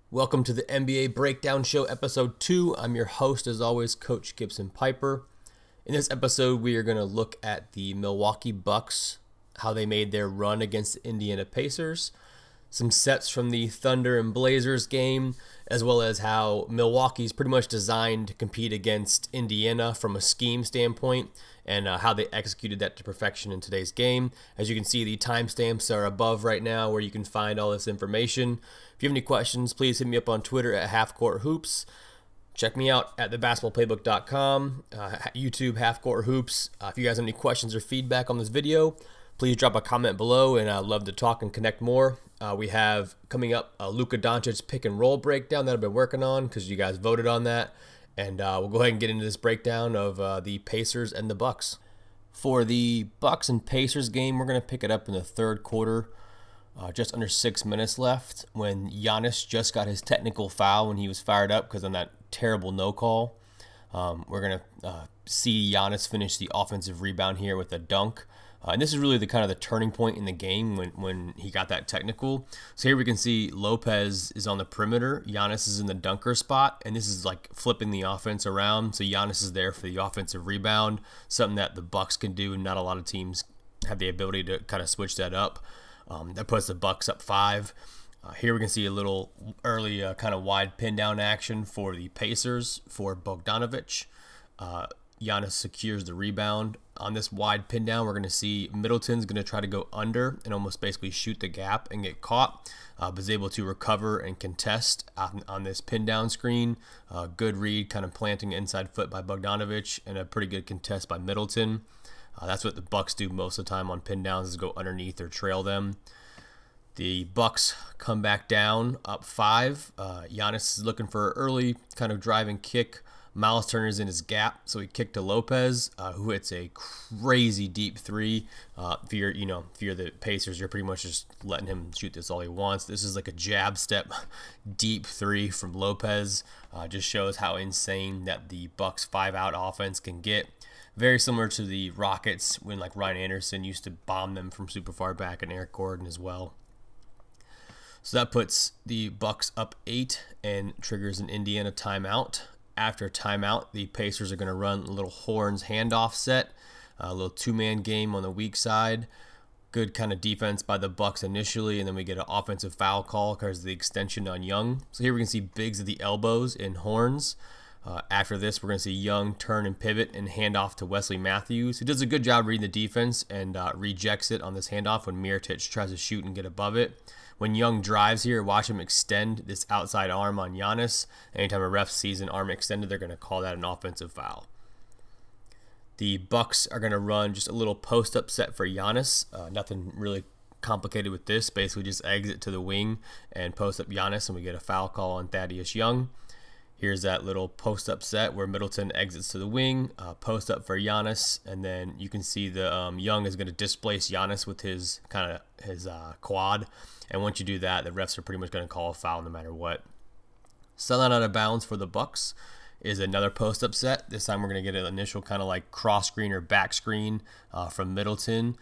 Welcome to the NBA Breakdown Show, Episode 2. I'm your host, as always, Coach Pyper. In this episode, we are going to look at the Milwaukee Bucks, how they made their run against the Indiana Pacers, some sets from the Thunder and Blazers game, as well as how Milwaukee's pretty much designed to compete against Indiana from a scheme standpoint, and how they executed that to perfection in today's game. As you can see, the timestamps are above right now where you can find all this information. If you have any questions, please hit me up on Twitter at halfcourthoops. Check me out at thebasketballplaybook.com, YouTube halfcourthoops. If you guys have any questions or feedback on this video, please drop a comment below, and I'd love to talk and connect more. We have coming up a Luka Doncic pick and roll breakdown that I've been working on because you guys voted on that. And we'll go ahead and get into this breakdown of the Pacers and the Bucks. For the Bucks and Pacers game, we're going to pick it up in the third quarter. Just under 6 minutes left when Giannis just got his technical foul when he was fired up because of that terrible no call. We're going to see Giannis finish the offensive rebound here with a dunk. And this is really the kind of the turning point in the game when he got that technical. So here we can see Lopez is on the perimeter. Giannis is in the dunker spot. And this is like flipping the offense around. So Giannis is there for the offensive rebound. Something that the Bucks can do. And not a lot of teams have the ability to kind of switch that up. That puts the Bucks up 5. Here we can see a little early kind of wide pin down action for the Pacers for Bogdanovic. Giannis secures the rebound. On this wide pin down, we're going to see Middleton's going to try to go under and almost basically shoot the gap and get caught, but is able to recover and contest on this pin down screen. Good read, kind of planting inside foot by Bogdanovic, and a pretty good contest by Middleton. That's what the Bucks do most of the time on pin downs, is go underneath or trail them. The Bucks come back down, up 5. Giannis is looking for an early kind of driving kick. Miles Turner's in his gap, so he kicked to Lopez, who hits a crazy deep 3. If you're the Pacers, you're pretty much just letting him shoot this all he wants. This is like a jab step deep 3 from Lopez. Just shows how insane that the Bucks 5-out offense can get. Very similar to the Rockets when like Ryan Anderson used to bomb them from super far back, and Eric Gordon as well. So that puts the Bucks up 8 and triggers an Indiana timeout. After timeout, the Pacers are going to run a little Horns handoff set, a little 2-man game on the weak side. Good kind of defense by the Bucks initially, and then we get an offensive foul call because of the extension on Young. So here we can see bigs at the elbows in Horns. After this, we're going to see Young turn and pivot and hand off to Wesley Matthews. He does a good job reading the defense and rejects it on this handoff when Mirotic tries to shoot and get above it. When Young drives here, watch him extend this outside arm on Giannis. Anytime a ref sees an arm extended, they're going to call that an offensive foul. The Bucks are going to run just a little post-up set for Giannis. Nothing really complicated with this. Basically just exit to the wing and post up Giannis, and we get a foul call on Thaddeus Young. Here's that little post-up set where Middleton exits to the wing, post-up for Giannis, and then you can see the Young is going to displace Giannis with his quad. And once you do that, the refs are pretty much going to call a foul no matter what. Selling out of bounds for the Bucks is another post-up set. This time we're going to get an initial kind of like cross screen or back screen from Middleton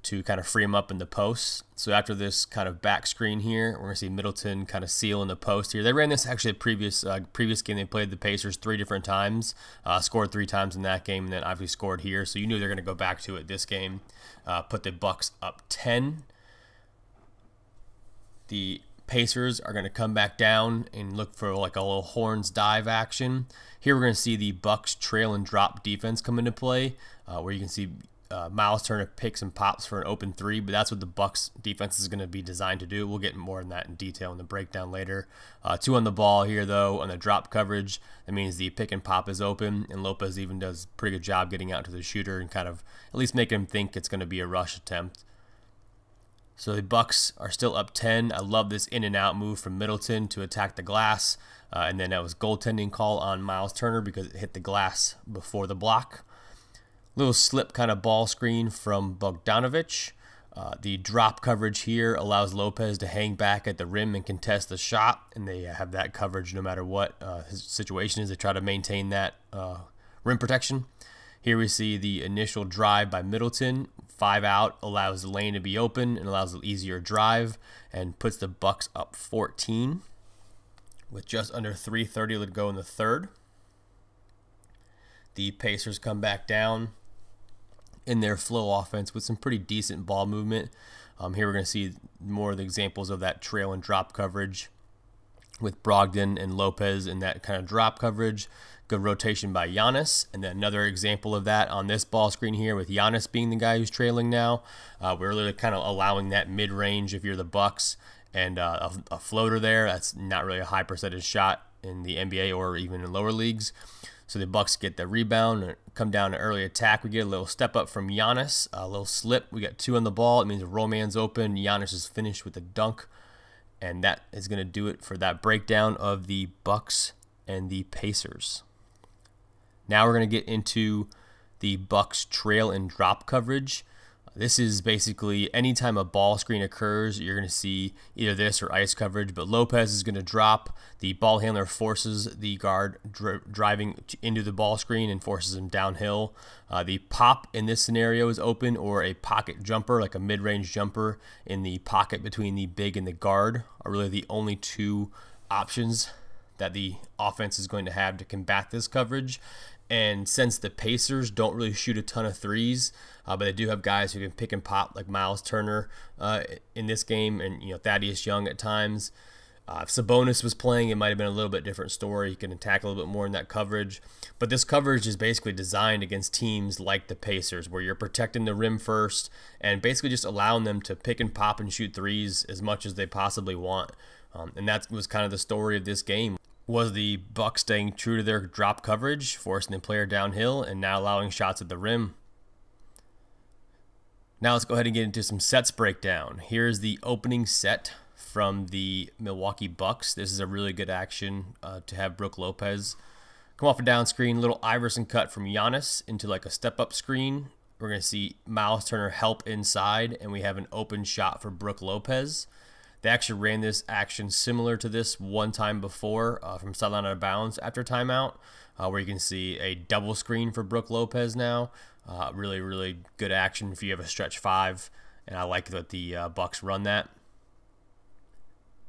to kind of free him up in the post. So after this kind of back screen here, we're going to see Middleton kind of seal in the post here. They ran this actually a previous game. They played the Pacers 3 different times, scored 3 times in that game, and then obviously scored here. So you knew they're going to go back to it this game. Put the Bucks up 10. The Pacers are going to come back down and look for like a little Horns dive action. Here we're going to see the Bucks trail and drop defense come into play, where you can see Miles Turner picks and pops for an open 3, but that's what the Bucks defense is going to be designed to do. We'll get more on that in detail in the breakdown later. 2 on the ball here, though, on the drop coverage. That means the pick and pop is open, and Lopez even does a pretty good job getting out to the shooter and kind of at least making him think it's going to be a rush attempt. So the Bucks are still up 10. I love this in and out move from Middleton to attack the glass, and then that was goaltending call on Miles Turner because it hit the glass before the block. Little slip kind of ball screen from Bogdanovic. The drop coverage here allows Lopez to hang back at the rim and contest the shot, and they have that coverage no matter what his situation is. They try to maintain that rim protection. Here we see the initial drive by Middleton. 5 out allows the lane to be open and allows an easier drive and puts the Bucks up 14. with just under 3:30 to go in the third. The Pacers come back down in their flow offense with some pretty decent ball movement. Here we're going to see more of the examples of that trail and drop coverage with Brogdon and Lopez in that kind of drop coverage. Good rotation by Giannis. And then another example of that on this ball screen here with Giannis being the guy who's trailing now. We're really kind of allowing that mid-range if you're the Bucks, and a floater there. That's not really a high percentage shot in the NBA or even in lower leagues. So the Bucks get the rebound and come down to early attack. We get a little step up from Giannis, a little slip. We got 2 on the ball. It means the roll man's open. Giannis is finished with a dunk. And that is going to do it for that breakdown of the Bucks and the Pacers. Now we're going to get into the Bucks trail and drop coverage. This is basically anytime a ball screen occurs, you're going to see either this or ice coverage, but Lopez is going to drop. The ball handler forces the guard driving into the ball screen and forces him downhill. The pop in this scenario is open, or a pocket jumper, like a mid-range jumper in the pocket between the big and the guard, are really the only 2 options that the offense is going to have to combat this coverage. And since the Pacers don't really shoot a ton of threes, but they do have guys who can pick and pop, like Miles Turner in this game, and Thaddeus Young at times. If Sabonis was playing, it might have been a little bit different story. He can attack a little bit more in that coverage. But this coverage is basically designed against teams like the Pacers, where you're protecting the rim first and basically just allowing them to pick and pop and shoot threes as much as they possibly want. And that was kind of the story of this game. Was the Bucks staying true to their drop coverage, forcing the player downhill, and now allowing shots at the rim. Now let's go ahead and get into some sets breakdown. Here's the opening set from the Milwaukee Bucks. This is a really good action to have Brook Lopez come off a down screen, little Iverson cut from Giannis into like a step-up screen. We're going to see Miles Turner help inside, and we have an open shot for Brook Lopez. They actually ran this action similar to this one time before from sideline out of bounds after timeout, where you can see a double screen for Brook Lopez now. Really, really good action if you have a stretch 5, and I like that the Bucks run that.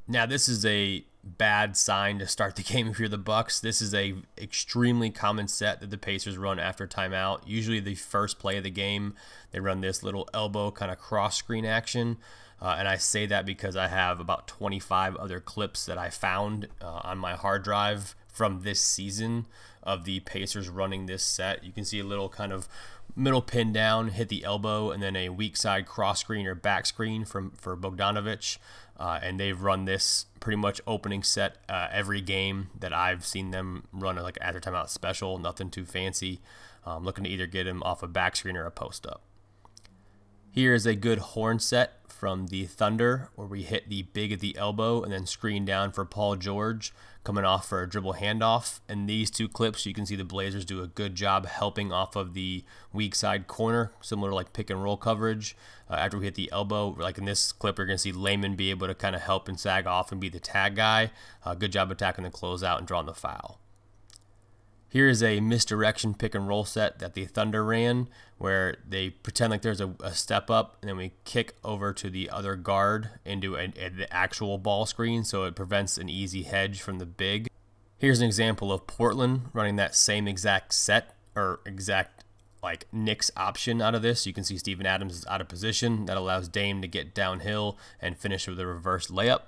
Now, this is a bad sign to start the game if you're the Bucks. This is a extremely common set that the Pacers run after timeout. Usually the first play of the game, they run this little elbow kind of cross screen action. And I say that because I have about 25 other clips that I found on my hard drive from this season of the Pacers running this set. You can see a little kind of middle pin down, hit the elbow, and then a weak side cross screen or back screen for Bogdanovic. And they've run this pretty much opening set every game that I've seen them run, like after timeout special, nothing too fancy. Looking to either get him off a back screen or a post up. Here is a good horn set from the Thunder, where we hit the big at the elbow and then screen down for Paul George, coming off for a dribble handoff. In these 2 clips, you can see the Blazers do a good job helping off of the weak side corner, similar to like pick and roll coverage. After we hit the elbow, like in this clip, you're going to see Layman be able to kind of help and sag off and be the tag guy. Good job attacking the closeout and drawing the foul. Here is a misdirection pick and roll set that the Thunder ran, where they pretend like there's a step up, and then we kick over to the other guard into the actual ball screen, so it prevents an easy hedge from the big. Here's an example of Portland running that same exact set, or exact like Knicks option out of this. You can see Steven Adams is out of position. That allows Dame to get downhill and finish with a reverse layup.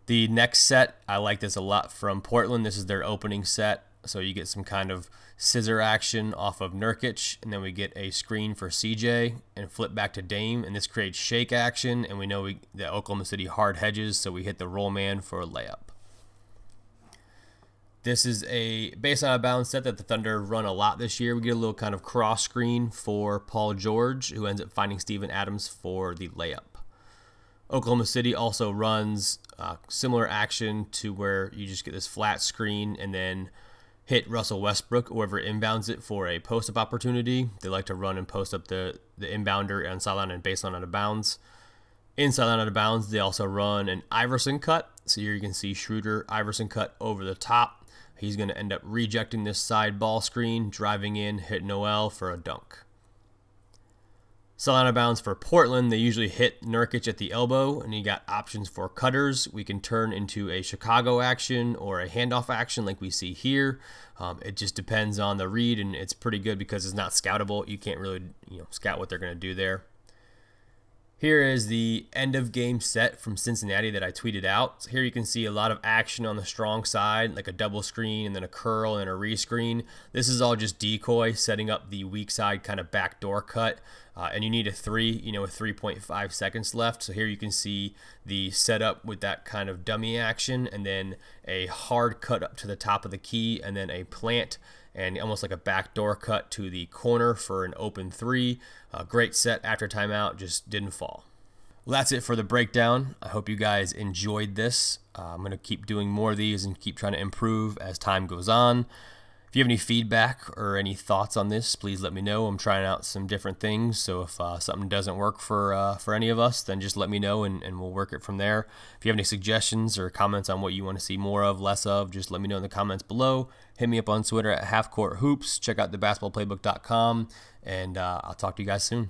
The next set, I like this a lot from Portland. This is their opening set. So you get some kind of scissor action off of Nurkic, and then we get a screen for CJ and flip back to Dame, and this creates shake action, and we know that Oklahoma City hard hedges, so we hit the roll man for a layup. This is a base out of bounds set that the Thunder run a lot this year. We get a little kind of cross screen for Paul George, who ends up finding Steven Adams for the layup. Oklahoma City also runs similar action to where you just get this flat screen and then hit Russell Westbrook, whoever inbounds it, for a post-up opportunity. They like to run and post up the inbounder on sideline and baseline out of bounds. Inside line out of bounds, they also run an Iverson cut. So here you can see Schroeder Iverson cut over the top. He's going to end up rejecting this side ball screen, driving in, hit Noel for a dunk. So out of bounds for Portland, they usually hit Nurkic at the elbow, and you got options for cutters. We can turn into a Chicago action or a handoff action like we see here. It just depends on the read, and it's pretty good because it's not scoutable. You can't really scout what they're going to do there. Here is the end of game set from Cincinnati that I tweeted out. So here you can see a lot of action on the strong side, like a double screen and then a curl and a rescreen. This is all just decoy, setting up the weak side kind of backdoor cut. And you need a 3, with 3.5 seconds left. So here you can see the setup with that kind of dummy action, and then a hard cut up to the top of the key, and then a plant and almost like a backdoor cut to the corner for an open 3. Great set after timeout, just didn't fall. Well, that's it for the breakdown. I hope you guys enjoyed this. I'm going to keep doing more of these and keep trying to improve as time goes on. If you have any feedback or any thoughts on this, please let me know. I'm trying out some different things, so if something doesn't work for any of us, then just let me know and we'll work it from there. If you have any suggestions or comments on what you want to see more of, less of, just let me know in the comments below. Hit me up on Twitter at halfcourthoops. Check out thebasketballplaybook.com, and I'll talk to you guys soon.